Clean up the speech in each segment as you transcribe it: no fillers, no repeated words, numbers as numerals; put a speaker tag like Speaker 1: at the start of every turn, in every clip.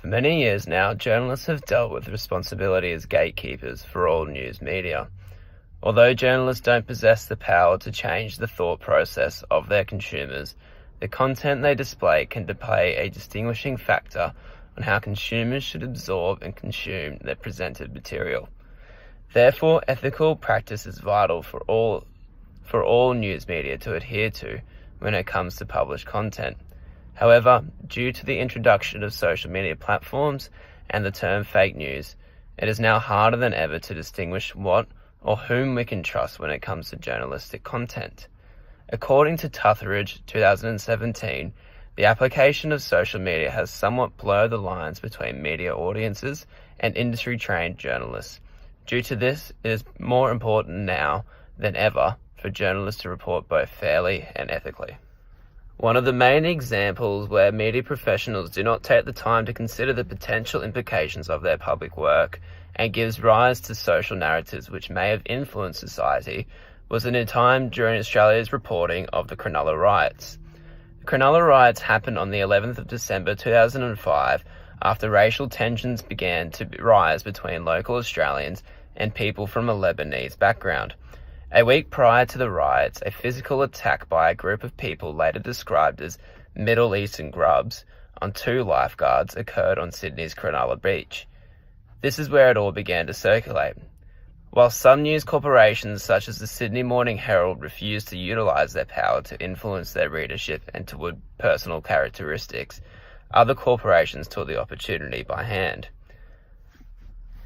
Speaker 1: For many years now, journalists have dealt with responsibility as gatekeepers for all news media. Although journalists don't possess the power to change the thought process of their consumers, the content they display can play a distinguishing factor on how consumers should absorb and consume their presented material. Therefore, ethical practice is vital for all news media to adhere to when it comes to published content. However, due to the introduction of social media platforms and the term fake news, it is now harder than ever to distinguish what or whom we can trust when it comes to journalistic content. According to Tutheridge 2017, the application of social media has somewhat blurred the lines between media audiences and industry-trained journalists. Due to this, it is more important now than ever for journalists to report both fairly and ethically. One of the main examples where media professionals do not take the time to consider the potential implications of their public work and gives rise to social narratives which may have influenced society was in a time during Australia's reporting of the Cronulla Riots. The Cronulla Riots happened on the 11th of December 2005 after racial tensions began to rise between local Australians and people from a Lebanese background. A week prior to the riots, a physical attack by a group of people later described as Middle Eastern grubs on two lifeguards occurred on Sydney's Cronulla beach. This is where it all began to circulate. While some news corporations such as the Sydney Morning Herald refused to utilise their power to influence their readership and toward personal characteristics, other corporations took the opportunity by hand.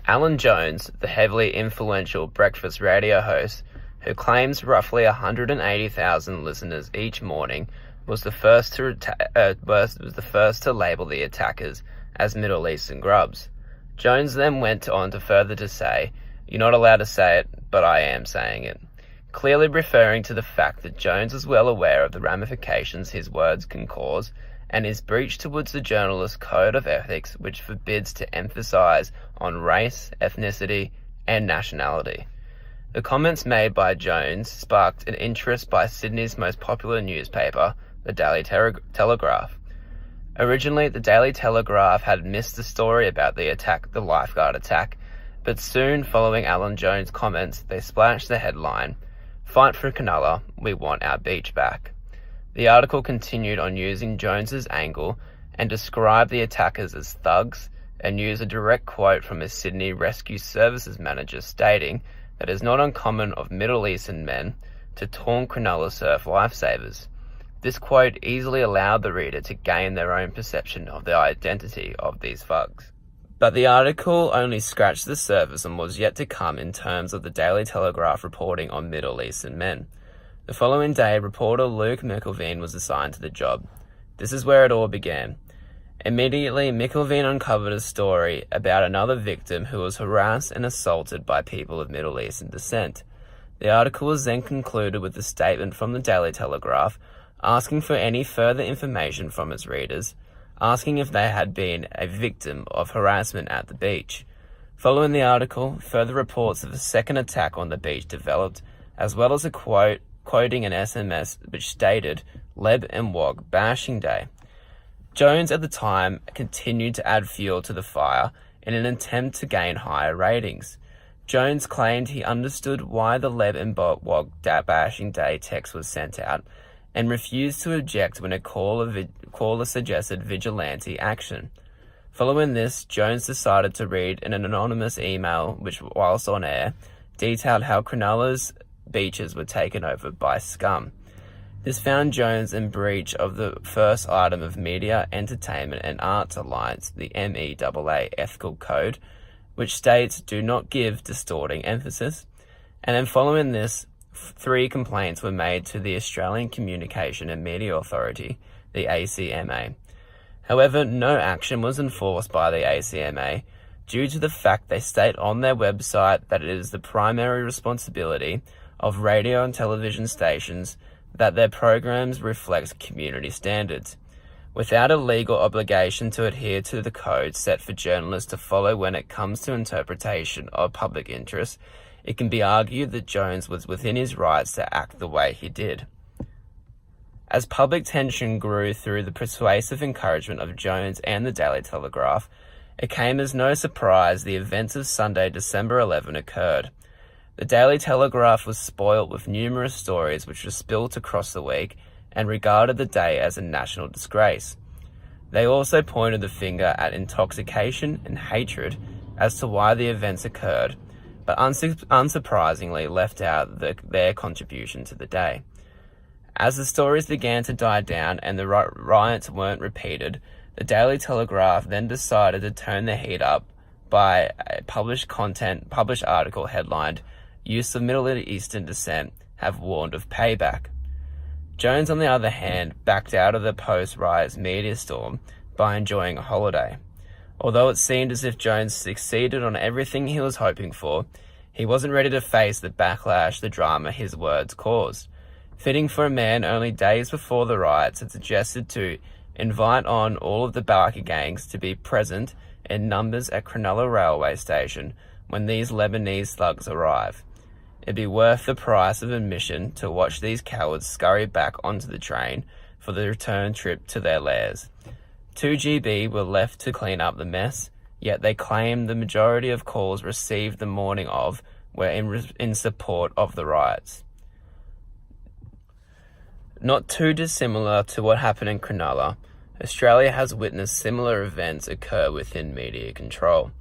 Speaker 1: Alan Jones, the heavily influential breakfast radio host, who claims roughly 180,000 listeners each morning, was the first to label the attackers as Middle Eastern grubs. Jones then went on to further to say, "You're not allowed to say it, but I am saying it," clearly referring to the fact that Jones is well aware of the ramifications his words can cause and his breach towards the journalist's code of ethics which forbids to emphasise on race, ethnicity, and nationality. The comments made by Jones sparked an interest by Sydney's most popular newspaper, the Daily Telegraph. Originally, the Daily Telegraph had missed the story about the lifeguard attack, but soon following Alan Jones' comments, they splashed the headline, "Fight for Cronulla, we want our beach back." The article continued on using Jones's angle and described the attackers as thugs and used a direct quote from a Sydney Rescue Services manager stating that it is not uncommon of Middle Eastern men to taunt Cronulla surf lifesavers. This quote easily allowed the reader to gain their own perception of the identity of these thugs. But the article only scratched the surface and was yet to come in terms of the Daily Telegraph reporting on Middle Eastern men. The following day, reporter Luke McIlveen was assigned to the job. This is where it all began. Immediately, McIlveen uncovered a story about another victim who was harassed and assaulted by people of Middle Eastern descent. The article was then concluded with a statement from the Daily Telegraph asking for any further information from its readers, asking if they had been a victim of harassment at the beach. Following the article, further reports of a second attack on the beach developed, as well as a quoting an SMS which stated Leb and Wog Bashing Day. Jones at the time continued to add fuel to the fire in an attempt to gain higher ratings. Jones claimed he understood why the Leb and Wog Bashing Day text was sent out and refused to object when a caller suggested vigilante action. Following this, Jones decided to read an anonymous email which, whilst on air, detailed how Cronulla's beaches were taken over by scum. This found Jones in breach of the first item of Media, Entertainment and Arts Alliance, the MEAA Ethical Code, which states do not give distorting emphasis. And then following this, 3 complaints were made to the Australian Communication and Media Authority, the ACMA. However, no action was enforced by the ACMA due to the fact they state on their website that it is the primary responsibility of radio and television stations that their programs reflect community standards. Without a legal obligation to adhere to the code set for journalists to follow when it comes to interpretation of public interest, it can be argued that Jones was within his rights to act the way he did. As public tension grew through the persuasive encouragement of Jones and the Daily Telegraph, it came as no surprise the events of Sunday, December 11 occurred. The Daily Telegraph was spoilt with numerous stories which were spilt across the week and regarded the day as a national disgrace. They also pointed the finger at intoxication and hatred as to why the events occurred, but unsurprisingly left out their contribution to the day. As the stories began to die down and the riots weren't repeated, the Daily Telegraph then decided to turn the heat up by a published article headlined, "Youths of Middle Eastern Descent Have Warned of Payback." Jones, on the other hand, backed out of the post-riots media storm by enjoying a holiday. Although it seemed as if Jones succeeded on everything he was hoping for, he wasn't ready to face the backlash the drama his words caused. Fitting for a man only days before the riots had suggested to invite on all of the biker gangs to be present in numbers at Cronulla railway station when these Lebanese thugs arrive. It'd be worth the price of admission to watch these cowards scurry back onto the train for the return trip to their lairs. 2GB were left to clean up the mess, yet they claimed the majority of calls received the morning of were in support of the riots. Not too dissimilar to what happened in Cronulla, Australia has witnessed similar events occur within media control.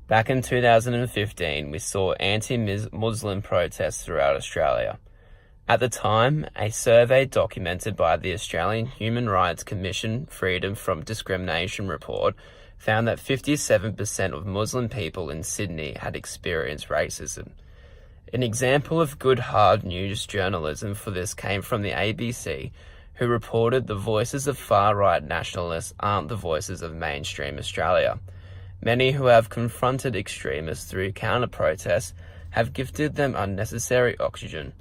Speaker 1: Back in 2015, we saw anti-Muslim protests throughout Australia. At the time, a survey documented by the Australian Human Rights Commission Freedom from Discrimination report found that 57% of Muslim people in Sydney had experienced racism. An example of good hard news journalism for this came from the ABC, who reported the voices of far-right nationalists aren't the voices of mainstream Australia. Many who have confronted extremists through counter-protests have gifted them unnecessary oxygen.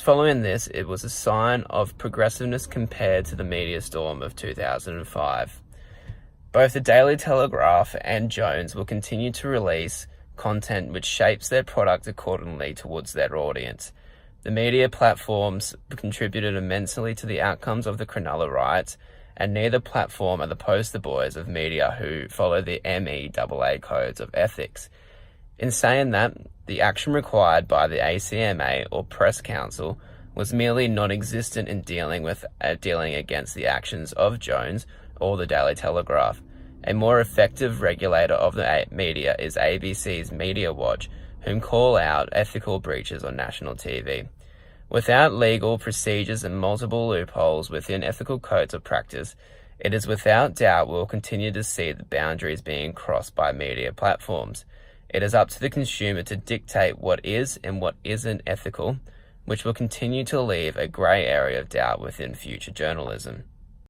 Speaker 1: Following this, it was a sign of progressiveness compared to the media storm of 2005. Both the Daily Telegraph and Jones will continue to release content which shapes their product accordingly towards their audience. The media platforms contributed immensely to the outcomes of the Cronulla riots, and neither platform are the poster boys of media who follow the MEAA codes of ethics. In saying that, the action required by the ACMA or Press Council was merely non-existent in dealing against the actions of Jones or the Daily Telegraph. A more effective regulator of the media is ABC's Media Watch, whom call out ethical breaches on national TV. Without legal procedures and multiple loopholes within ethical codes of practice, it is without doubt we'll continue to see the boundaries being crossed by media platforms. It is up to the consumer to dictate what is and what isn't ethical, which will continue to leave a grey area of doubt within future journalism.